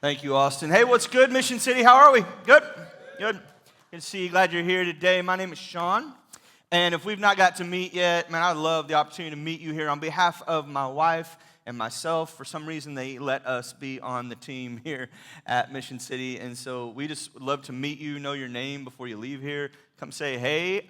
Thank you, Austin. Hey, what's good, Mission City? How are we? Good? Good. Good to see you. Glad you're here today. My name is Sean. And if we've not got to meet yet, man, I'd love the opportunity to meet you here on behalf of my wife and myself. For some reason, they let us be on the team here at Mission City. And so we just would love to meet you, know your name before you leave here. Come say hey.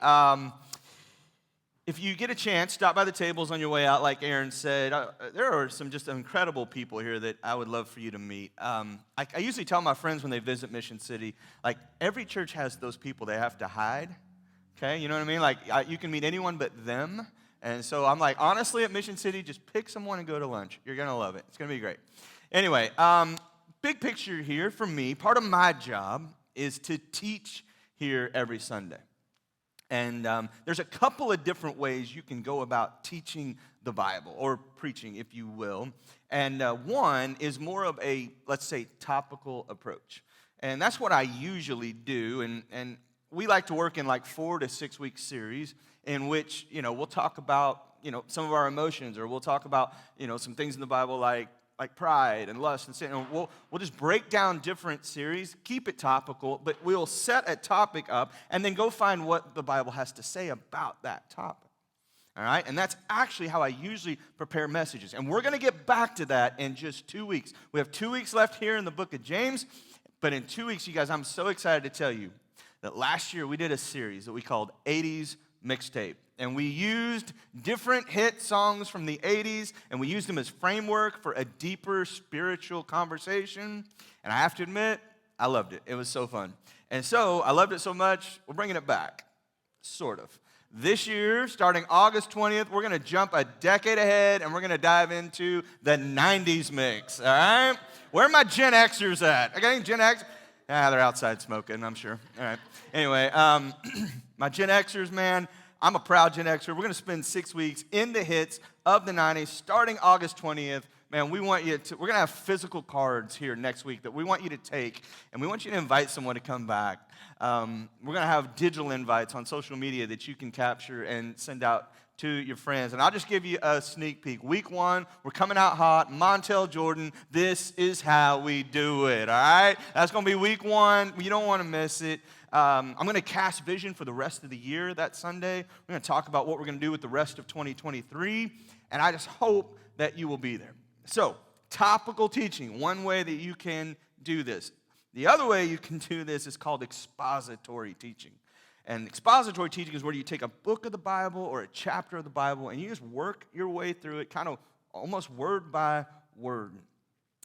If you get a chance, stop by the tables on your way out, like Aaron said. There are some just incredible people here that I would love for you to meet. I usually tell my friends when they visit Mission City, like every church has those people they have to hide, okay? You know what I mean? Like you can meet anyone but them. And so I'm like, honestly, at Mission City, just pick someone and go to lunch. You're going to love it. It's going to be great. Anyway, big picture here for me, part of my job is to teach here every Sunday. And there's a couple of different ways you can go about teaching the Bible, or preaching, if you will. And one is more of a, let's say, topical approach. And that's what I usually do. And we like to work in like 4 to 6 week series in which, we'll talk about, some of our emotions, or we'll talk about, some things in the Bible like pride and lust and sin. And we'll just break down different series, keep it topical, but we'll set a topic up and then go find what the Bible has to say about that topic. All right? And that's actually how I usually prepare messages. And we're going to get back to that in just 2 weeks. We have 2 weeks left here in the book of James, but in 2 weeks, you guys, I'm so excited to tell you that last year we did a series that we called 80s Mixtape. And we used different hit songs from the 80s, and we used them as framework for a deeper spiritual conversation. And I have to admit, I loved it. It was so fun. And so I loved it so much, we're bringing it back, sort of. This year, starting August 20th, we're going to jump a decade ahead, and we're going to dive into the 90s mix, all right? Where are my Gen Xers at? Okay, Gen X? They're outside smoking, I'm sure. All right. Anyway, my Gen Xers, man, I'm a proud Gen Xer. We're going to spend 6 weeks in the hits of the 90s, starting August 20th. Man, we're going to have physical cards here next week that we want you to take, and we want you to invite someone to come back. We're going to have digital invites on social media that you can capture and send out to your friends. And I'll just give you a sneak peek. Week 1, we're coming out hot. Montel Jordan, this is how we do it, all right? That's going to be week 1. You don't want to miss it. I'm going to cast vision for the rest of the year that Sunday. We're going to talk about what we're going to do with the rest of 2023, and I just hope that you will be there. So, topical teaching, one way that you can do this. The other way you can do this is called expository teaching. And expository teaching is where you take a book of the Bible or a chapter of the Bible, and you just work your way through it kind of almost word by word.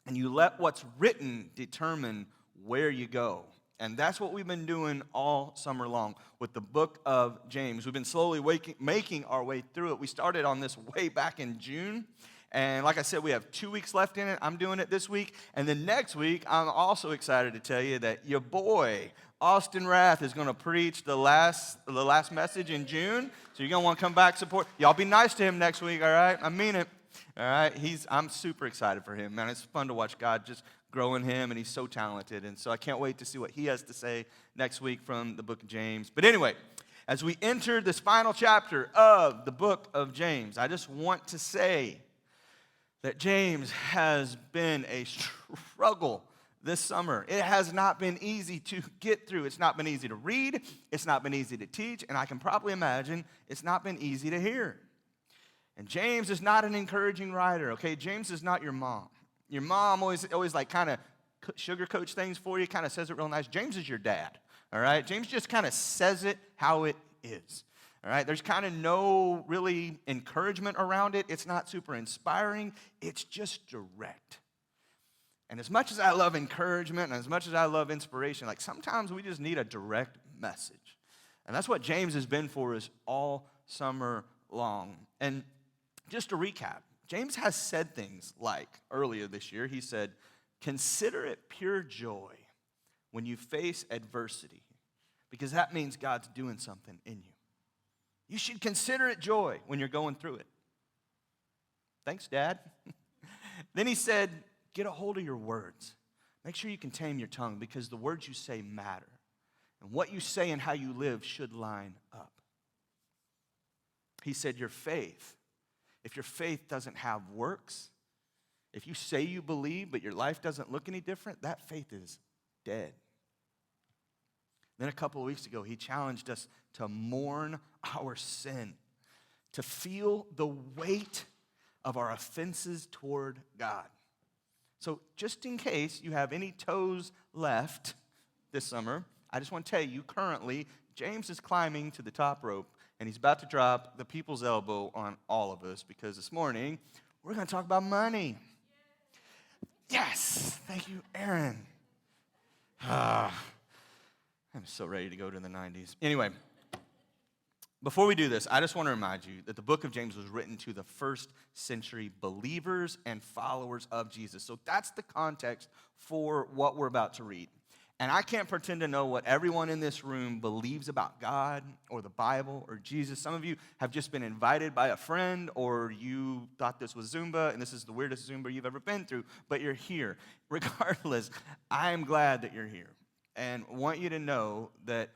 And you let what's written determine where you go. And that's what we've been doing all summer long with the book of James. We've been slowly making our way through it. We started on this way back in June. And like I said, we have 2 weeks left in it. I'm doing it this week. And then next week, I'm also excited to tell you that your boy, Austin Rath, is going to preach the last message in June. So you're going to want to come back, support. Y'all be nice to him next week, all right? I mean it. All right? I'm super excited for him, man. It's fun to watch God just grow in him, and he's so talented. And so I can't wait to see what he has to say next week from the book of James. But anyway, as we enter this final chapter of the book of James, I just want to say that James has been a struggle this summer. It has not been easy to get through. It's not been easy to read. It's not been easy to teach. And I can probably imagine it's not been easy to hear. And James is not an encouraging writer, okay? James is not your mom. Your mom always like kind of sugarcoats things for you, kind of says it real nice. James is your dad, all right? James just kind of says it how it is, all right? There's kind of no really encouragement around it. It's not super inspiring. It's just direct. And as much as I love encouragement and as much as I love inspiration, like sometimes we just need a direct message. And that's what James has been for us all summer long. And just to recap, James has said things like, earlier this year, he said, consider it pure joy when you face adversity, because that means God's doing something in you. You should consider it joy when you're going through it. Thanks, Dad. Then he said, get a hold of your words. Make sure you can tame your tongue, because the words you say matter. And what you say and how you live should line up. He said, your faith, if your faith doesn't have works, If you say you believe, but your life doesn't look any different, that faith is dead. Then a couple of weeks ago, he challenged us to mourn our sin, to feel the weight of our offenses toward God. So just in case you have any toes left this summer, I just want to tell you, currently, James is climbing to the top rope, and he's about to drop the people's elbow on all of us, because this morning, we're going to talk about money. Yes! Thank you, Aaron. I'm so ready to go to the 90s. Anyway, before we do this, I just want to remind you that the book of James was written to the first century believers and followers of Jesus. So that's the context for what we're about to read. And I can't pretend to know what everyone in this room believes about God or the Bible or Jesus. Some of you have just been invited by a friend, or you thought this was Zumba, and this is the weirdest Zumba you've ever been through, but you're here. Regardless, I am glad that you're here and want you to know that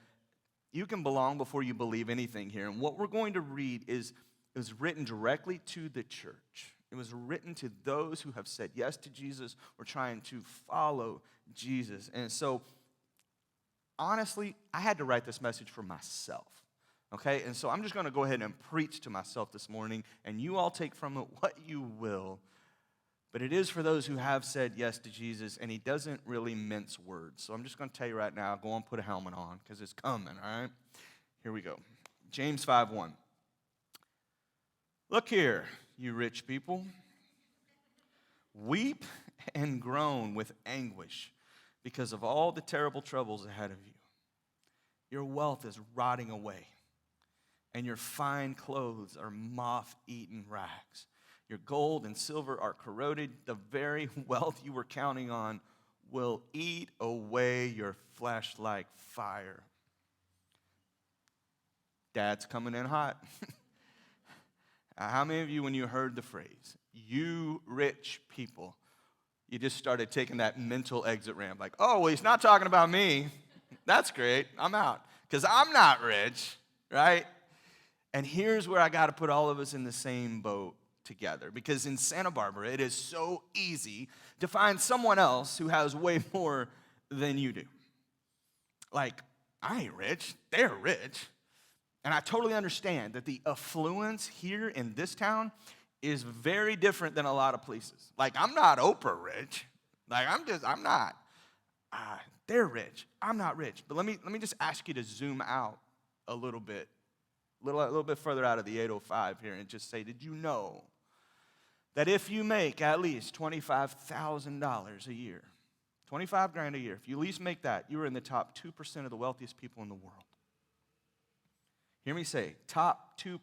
you can belong before you believe anything here. And what we're going to read is written directly to the church. It was written to those who have said yes to Jesus or trying to follow Jesus. And so, honestly, I had to write this message for myself, okay? And so I'm just going to go ahead and preach to myself this morning, and you all take from it what you will. But it is for those who have said yes to Jesus, and he doesn't really mince words. So I'm just going to tell you right now, go and put a helmet on, because it's coming, all right? Here we go. James 5:1. Look here, you rich people. Weep and groan with anguish because of all the terrible troubles ahead of you. Your wealth is rotting away, and your fine clothes are moth-eaten rags. Your gold and silver are corroded. The very wealth you were counting on will eat away your flesh like fire. Dad's coming in hot. How many of you, when you heard the phrase, you rich people, you just started taking that mental exit ramp, like, oh, well, he's not talking about me. That's great. I'm out, because I'm not rich, right? And here's where I got to put all of us in the same boat together, because in Santa Barbara, it is so easy to find someone else who has way more than you do. Like, I ain't rich. They're rich. And I totally understand that the affluence here in this town is very different than a lot of places. Like, I'm not Oprah rich. Like, I'm not. They're rich. I'm not rich. But let me just ask you to zoom out a little bit further out of the 805 here, and just say, did you know that if you make at least $25,000 a year, $25,000 a year, if you at least make that, you are in the top 2% of the wealthiest people in the world? Hear me say, top 2%,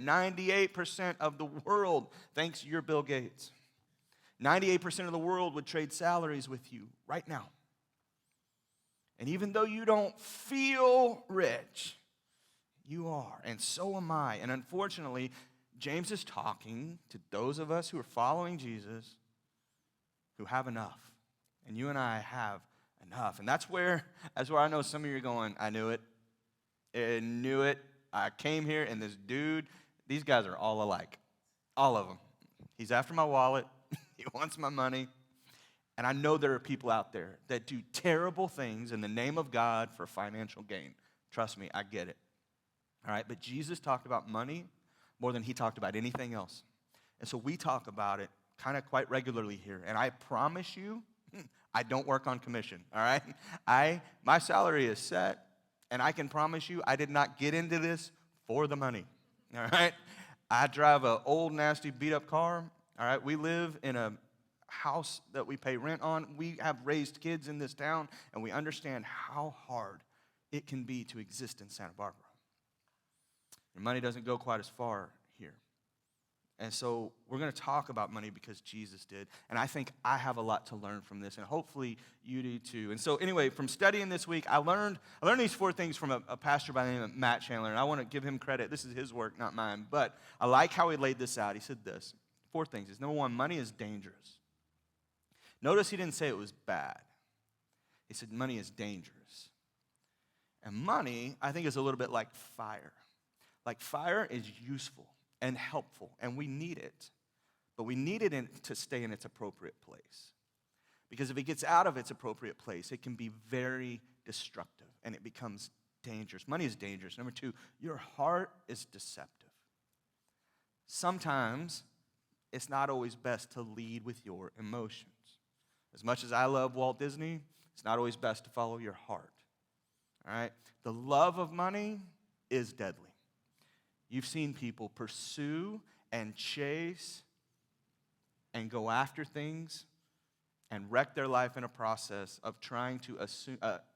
98% of the world, thanks to your Bill Gates. 98% of the world would trade salaries with you right now. And even though you don't feel rich, you are, and so am I. And unfortunately, James is talking to those of us who are following Jesus who have enough. And you and I have enough. And that's where I know some of you are going, I knew it. I knew it. I came here, and this dude, these guys are all alike. All of them. He's after my wallet. He wants my money. And I know there are people out there that do terrible things in the name of God for financial gain. Trust me, I get it. All right, but Jesus talked about money more than he talked about anything else. And so we talk about it kind of quite regularly here. And I promise you, I don't work on commission, all right? My salary is set. And I can promise you, I did not get into this for the money, all right? I drive an old, nasty, beat-up car, all right? We live in a house that we pay rent on. We have raised kids in this town, and we understand how hard it can be to exist in Santa Barbara. And money doesn't go quite as far here. And so we're going to talk about money because Jesus did. And I think I have a lot to learn from this, and hopefully you do too. And so anyway, from studying this week, I learned these 4 things from a pastor by the name of Matt Chandler, and I want to give him credit. This is his work, not mine. But I like how he laid this out. He said this, 4 things. Number 1, money is dangerous. Notice he didn't say it was bad. He said money is dangerous. And money, I think, is a little bit like fire. Like fire is useful and helpful, and we need it. but we need it to stay in its appropriate place. Because if it gets out of its appropriate place, it can be very destructive, and it becomes dangerous. Money is dangerous. Number 2, your heart is deceptive. Sometimes it's not always best to lead with your emotions. As much as I love Walt Disney, it's not always best to follow your heart. All right? The love of money is deadly. You've seen people pursue and chase and go after things and wreck their life in a process of trying to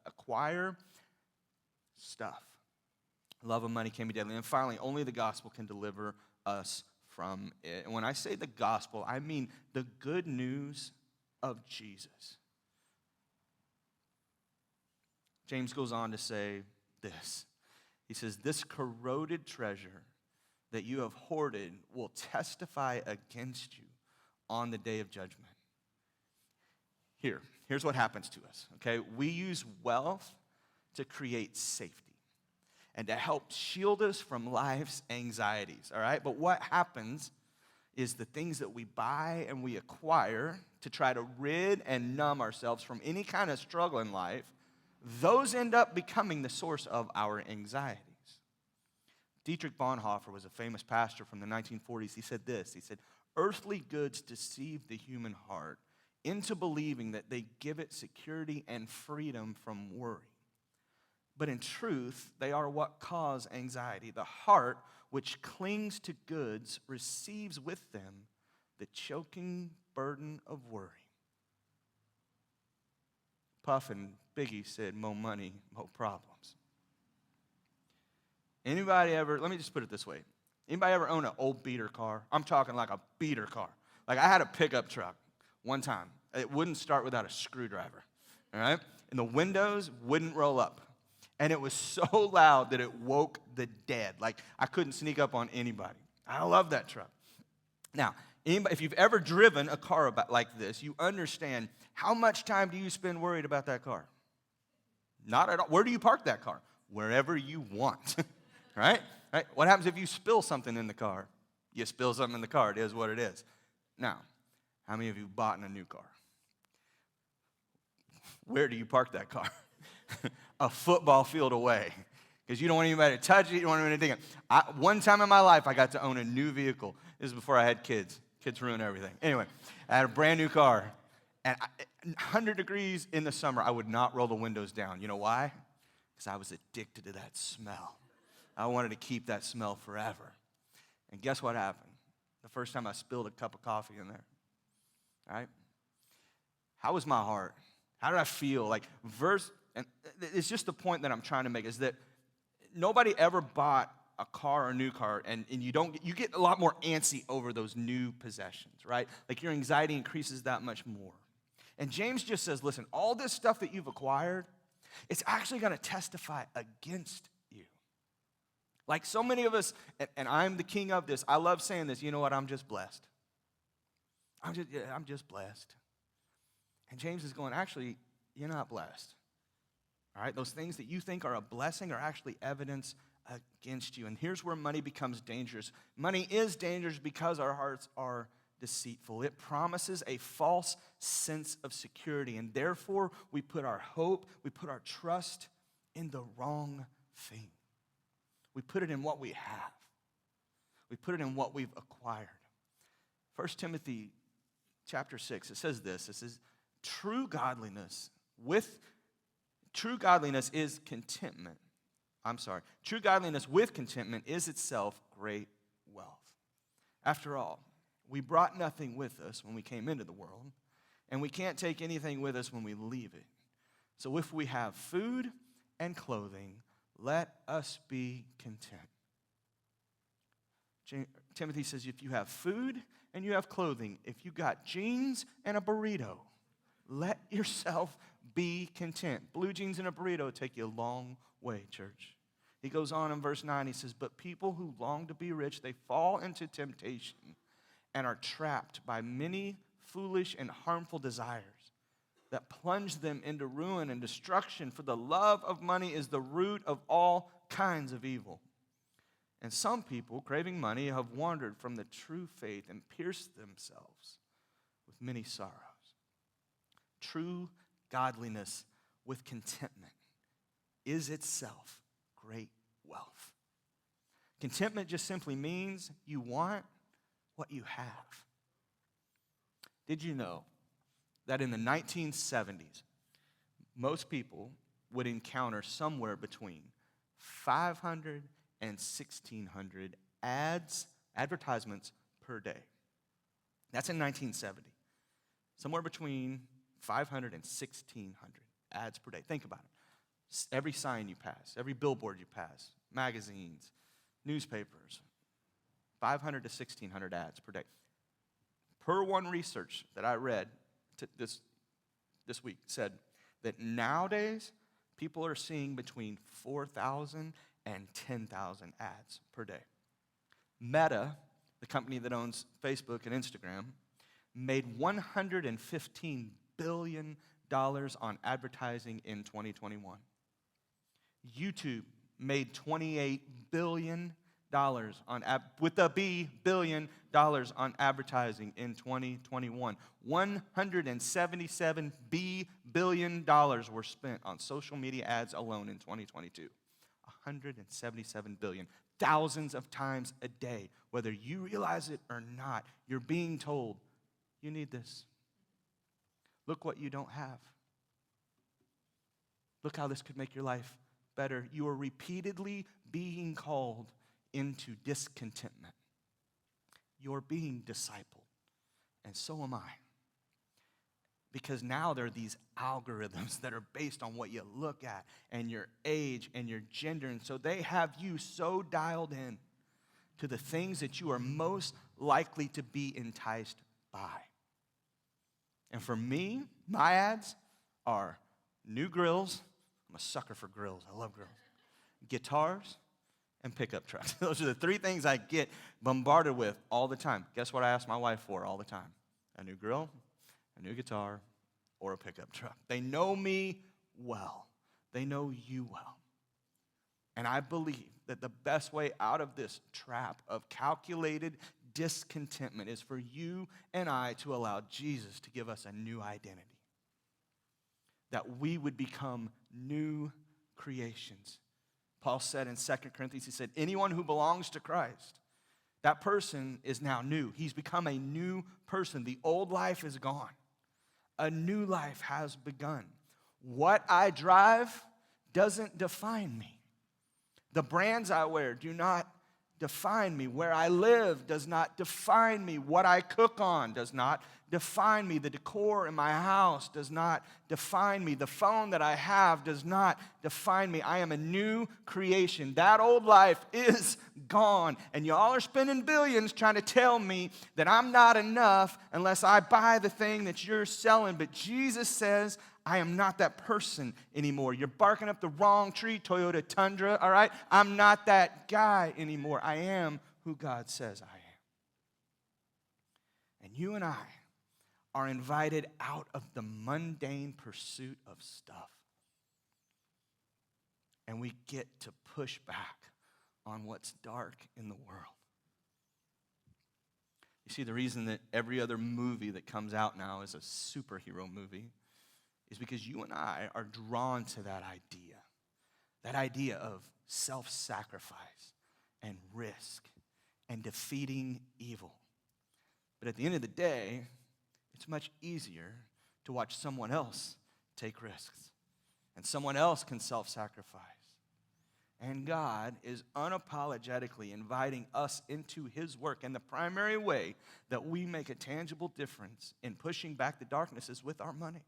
acquire stuff. Love of money can be deadly. And finally, only the gospel can deliver us from it. And when I say the gospel, I mean the good news of Jesus. James goes on to say this. He says, this corroded treasure that you have hoarded will testify against you on the day of judgment. Here's what happens to us, okay? We use wealth to create safety and to help shield us from life's anxieties, all right? But what happens is the things that we buy and we acquire to try to rid and numb ourselves from any kind of struggle in life, those end up becoming the source of our anxieties. Dietrich Bonhoeffer was a famous pastor from the 1940s. He said this, he said, earthly goods deceive the human heart into believing that they give it security and freedom from worry. But in truth, they are what cause anxiety. The heart, which clings to goods, receives with them the choking burden of worry. Puff and Biggie said, more money, more problems. Anybody ever, let me just put it this way. Anybody ever own an old beater car? I'm talking like a beater car. Like I had a pickup truck one time. It wouldn't start without a screwdriver, all right? And the windows wouldn't roll up. And it was so loud that it woke the dead. Like I couldn't sneak up on anybody. I love that truck. Now, if you've ever driven a car like this, you understand how much time do you spend worried about that car? Not at all. Where do you park that car? Wherever you want, right? Right? What happens if you spill something in the car? You spill something in the car. It is what it is. Now, how many of you bought in a new car? Where do you park that car? A football field away. Because you don't want anybody to touch it. You don't want anybody to think it. One time in my life, I got to own a new vehicle. This is before I had kids. Kids ruin everything. Anyway, I had a brand new car. And 100 degrees in the summer, I would not roll the windows down. You know why? Because I was addicted to that smell. I wanted to keep that smell forever. And guess what happened? The first time I spilled a cup of coffee in there. All right? How was my heart? How did I feel? And it's just the point that I'm trying to make is that nobody ever bought a car or a new car, and you get a lot more antsy over those new possessions, right? Like your anxiety increases that much more. And James just says, listen, all this stuff that you've acquired, it's actually going to testify against you. Like so many of us, and I'm the king of this, I love saying this, you know what, I'm just blessed. I'm just blessed. And James is going, actually, you're not blessed. All right, those things that you think are a blessing are actually evidence against you. And here's where money becomes dangerous. Money is dangerous because our hearts are deceitful. It promises a false sense of security, and therefore we put our hope, we put our trust in the wrong thing. We put it in what we have. We put it in what we've acquired. 1 Timothy chapter 6, it says this. It says, true godliness is contentment. True godliness with contentment is itself great wealth. After all, we brought nothing with us when we came into the world, and we can't take anything with us when we leave it. So if we have food and clothing, let us be content. Timothy says if you have food and you have clothing, if you got jeans and a burrito, let yourself be content. Blue jeans and a burrito take you a long way, church. He goes on in verse 9, he says, but people who long to be rich, they fall into temptation and are trapped by many foolish and harmful desires that plunge them into ruin and destruction. For the love of money is the root of all kinds of evil. And some people, craving money, have wandered from the true faith and pierced themselves with many sorrows. True godliness with contentment is itself great wealth. Contentment just simply means you want what you have. Did you know that in the 1970s, most people would encounter somewhere between 500 and 1,600 advertisements per day? That's in 1970. Somewhere between 500 and 1,600 ads per day. Think about it. Every sign you pass, every billboard you pass, magazines, newspapers, 500 to 1,600 ads per day. Per one research that I read this week said that nowadays people are seeing between 4,000 and 10,000 ads per day. Meta, the company that owns Facebook and Instagram, made $115 billion on advertising in 2021. YouTube made $28 billion billion on advertising in 2021. $177 billion were spent on social media ads alone in 2022. 177 billion. Thousands of times a day. Whether you realize it or not, you're being told, you need this. Look what you don't have. Look how this could make your life better. You are repeatedly being called into discontentment. You're being discipled, and so am I. Because now there are these algorithms that are based on what you look at and your age and your gender, and so they have you so dialed in to the things that you are most likely to be enticed by. And for me, my ads are new grills. I'm a sucker for grills. I love grills. Guitars and pickup trucks. Those are the three things I get bombarded with all the time. Guess what I ask my wife for all the time? A new grill, a new guitar, or a pickup truck. They know me well. They know you well. And I believe that the best way out of this trap of calculated discontentment is for you and I to allow Jesus to give us a new identity. That we would become new creations. Paul said in 2 Corinthians, he said, anyone who belongs to Christ, that person is now new. He's become a new person. The old life is gone. A new life has begun. What I drive doesn't define me. The brands I wear do not define me. Where I live does not define me. What I cook on does not define me. The decor in my house does not define me. The phone that I have does not define me. I am a new creation. That old life is gone. And y'all are spending billions trying to tell me that I'm not enough unless I buy the thing that you're selling. But Jesus says, I am not that person anymore. You're barking up the wrong tree, Toyota Tundra, all right? I'm not that guy anymore. I am who God says I am. And you and I are invited out of the mundane pursuit of stuff. And we get to push back on what's dark in the world. You see, the reason that every other movie that comes out now is a superhero movie is because you and I are drawn to that idea of self-sacrifice and risk and defeating evil. But at the end of the day, it's much easier to watch someone else take risks, and someone else can self-sacrifice. And God is unapologetically inviting us into his work, and the primary way that we make a tangible difference in pushing back the darkness is with our money.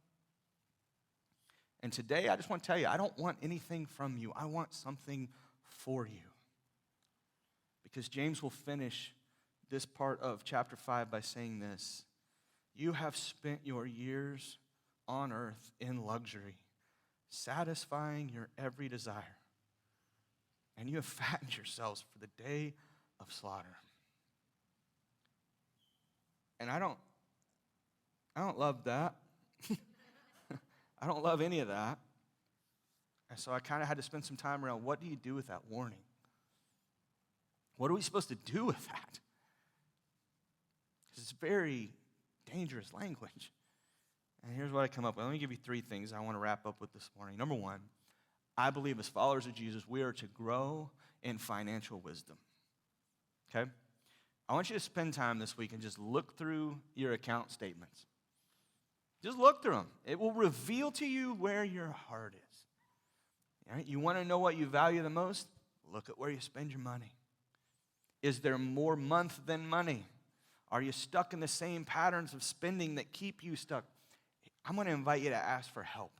And today, I just want to tell you, I don't want anything from you. I want something for you. Because James will finish this part of chapter 5 by saying this: you have spent your years on earth in luxury, satisfying your every desire. And you have fattened yourselves for the day of slaughter. And I don't love that. I don't love any of that. And so I kind of had to spend some time around, what do you do with that warning? What are we supposed to do with that? Because it's very dangerous language. And here's what I come up with. Let me give you 3 things I want to wrap up with this morning. Number 1, I believe as followers of Jesus, we are to grow in financial wisdom. Okay? I want you to spend time this week and just look through your account statements. Just look through them. It will reveal to you where your heart is. All right? You want to know what you value the most? Look at where you spend your money. Is there more month than money? Are you stuck in the same patterns of spending that keep you stuck? I'm going to invite you to ask for help.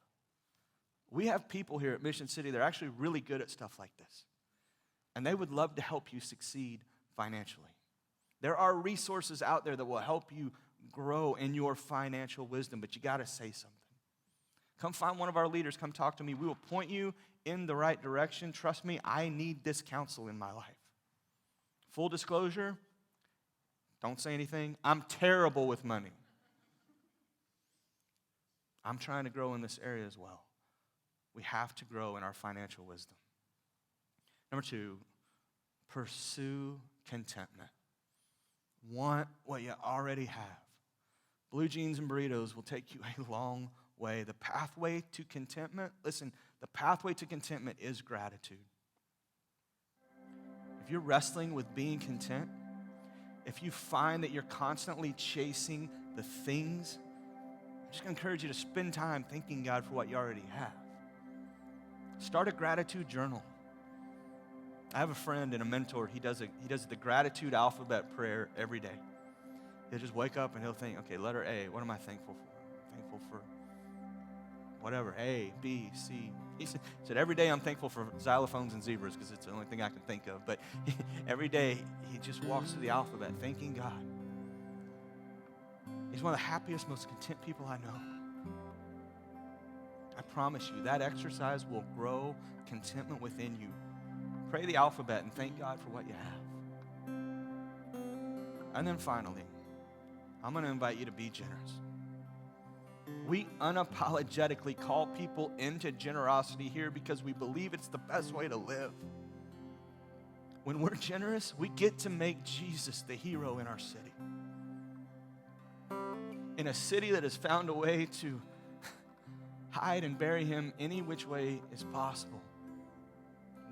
We have people here at Mission City that are actually really good at stuff like this. And they would love to help you succeed financially. There are resources out there that will help you grow in your financial wisdom, but you got to say something. Come find one of our leaders. Come talk to me. We will point you in the right direction. Trust me, I need this counsel in my life. Full disclosure, don't say anything. I'm terrible with money. I'm trying to grow in this area as well. We have to grow in our financial wisdom. Number 2, pursue contentment. Want what you already have. Blue jeans and burritos will take you a long way. The pathway to contentment, listen, the pathway to contentment is gratitude. If you're wrestling with being content, if you find that you're constantly chasing the things, I'm just going to encourage you to spend time thanking God for what you already have. Start a gratitude journal. I have a friend and a mentor. He does the gratitude alphabet prayer every day. He'll just wake up and he'll think, okay, letter A, what am I thankful for? I'm thankful for whatever, A, B, C. He said every day I'm thankful for xylophones and zebras because it's the only thing I can think of. But every day he just walks through the alphabet thanking God. He's one of the happiest, most content people I know. I promise you, that exercise will grow contentment within you. Pray the alphabet and thank God for what you have. And then finally, I'm going to invite you to be generous. We unapologetically call people into generosity here because we believe it's the best way to live. When we're generous, we get to make Jesus the hero in our city. In a city that has found a way to hide and bury him any which way is possible,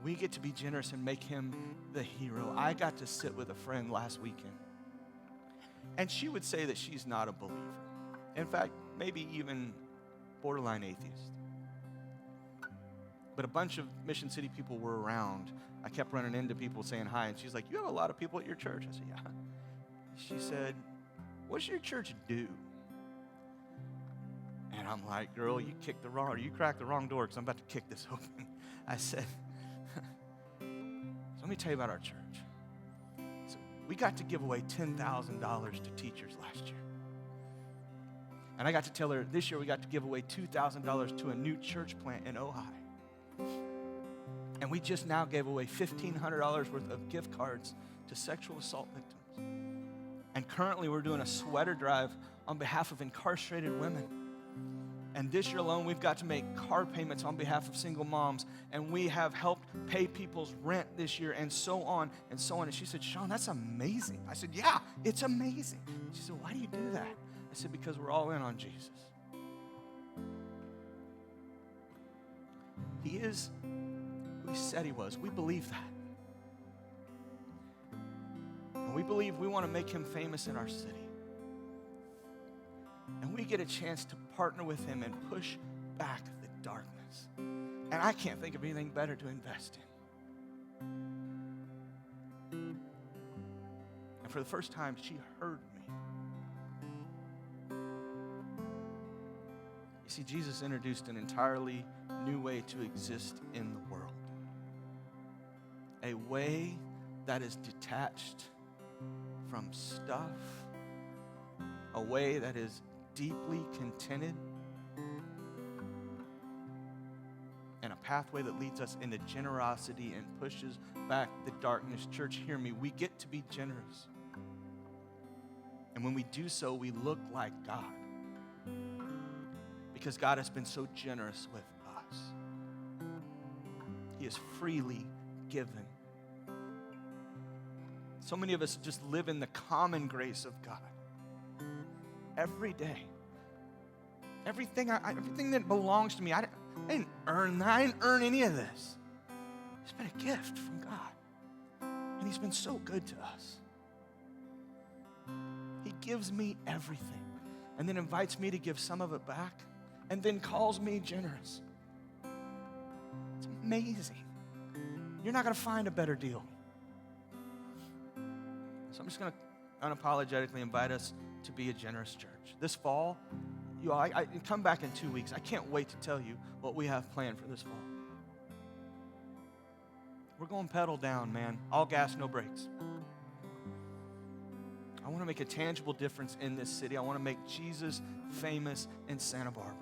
we get to be generous and make him the hero. I got to sit with a friend last weekend, and she would say that she's not a believer. In fact, maybe even borderline atheist. But a bunch of Mission City people were around. I kept running into people saying hi, and she's like, you have a lot of people at your church. I said, yeah. She said, what's your church do? And I'm like, girl, you cracked the wrong door because I'm about to kick this open. I said, so let me tell you about our church. So we got to give away $10,000 to teachers last year. And I got to tell her this year we got to give away $2,000 to a new church plant in Ojai. And we just now gave away $1,500 worth of gift cards to sexual assault victims. And currently we're doing a sweater drive on behalf of incarcerated women. And this year alone, we've got to make car payments on behalf of single moms. And we have helped pay people's rent this year, and so on and so on. And she said, Sean, that's amazing. I said, yeah, it's amazing. She said, why do you do that? I said, because we're all in on Jesus. He is who he said he was. We believe that. And we believe we want to make him famous in our city. And we get a chance to partner with him and push back the darkness. And I can't think of anything better to invest in. And for the first time, she heard me. You see, Jesus introduced an entirely new way to exist in the world. A way that is detached from stuff. A way that is deeply contented, and a pathway that leads us into generosity and pushes back the darkness. Church, hear me. We get to be generous. And when we do so, we look like God. Because God has been so generous with us. He has freely given. So many of us just live in the common grace of God. Every day. Everything that belongs to me, I didn't earn that. I didn't earn any of this. It's been a gift from God. And He's been so good to us. He gives me everything and then invites me to give some of it back and then calls me generous. It's amazing. You're not going to find a better deal. So I'm just going to unapologetically invite us to be a generous church. This fall, I come back in 2 weeks. I can't wait to tell you what we have planned for this fall. We're going pedal down, man. All gas, no brakes. I want to make a tangible difference in this city. I want to make Jesus famous in Santa Barbara.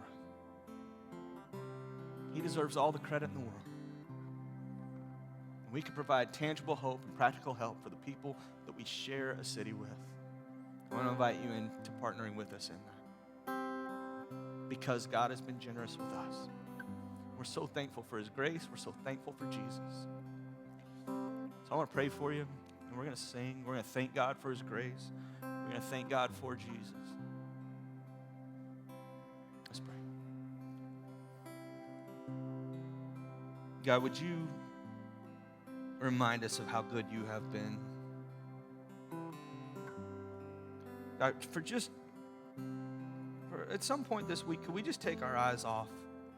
He deserves all the credit in the world. And we can provide tangible hope and practical help for the people that we share a city with. I want to invite you into partnering with us in that. Because God has been generous with us. We're so thankful for His grace. We're so thankful for Jesus. So I want to pray for you, and we're going to sing. We're going to thank God for His grace. We're going to thank God for Jesus. Let's pray. God, would you remind us of how good you have been? God, at some point this week, could we just take our eyes off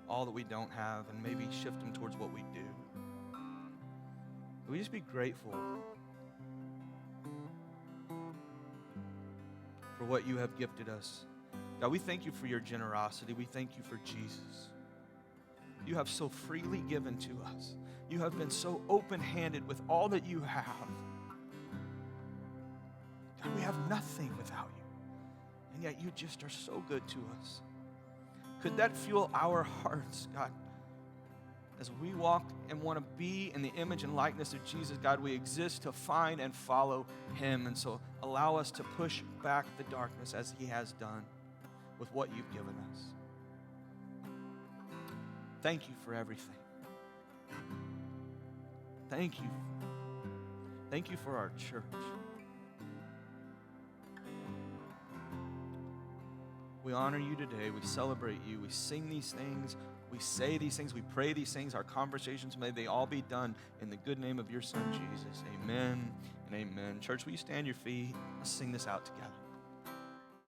all that we don't have and maybe shift them towards what we do? Could we just be grateful for what you have gifted us? God, we thank you for your generosity. We thank you for Jesus. You have so freely given to us. You have been so open-handed with all that you have. God, we have nothing without you. And yet you just are so good to us. Could that fuel our hearts, God? As we walk and want to be in the image and likeness of Jesus, God, we exist to find and follow Him. And so allow us to push back the darkness as He has done with what you've given us. Thank you for everything. Thank you. Thank you for our church. We honor you today. We celebrate you. We sing these things. We say these things. We pray these things. Our conversations, may they all be done in the good name of your Son, Jesus. Amen and amen. Church, will you stand your feet? Let's sing this out together.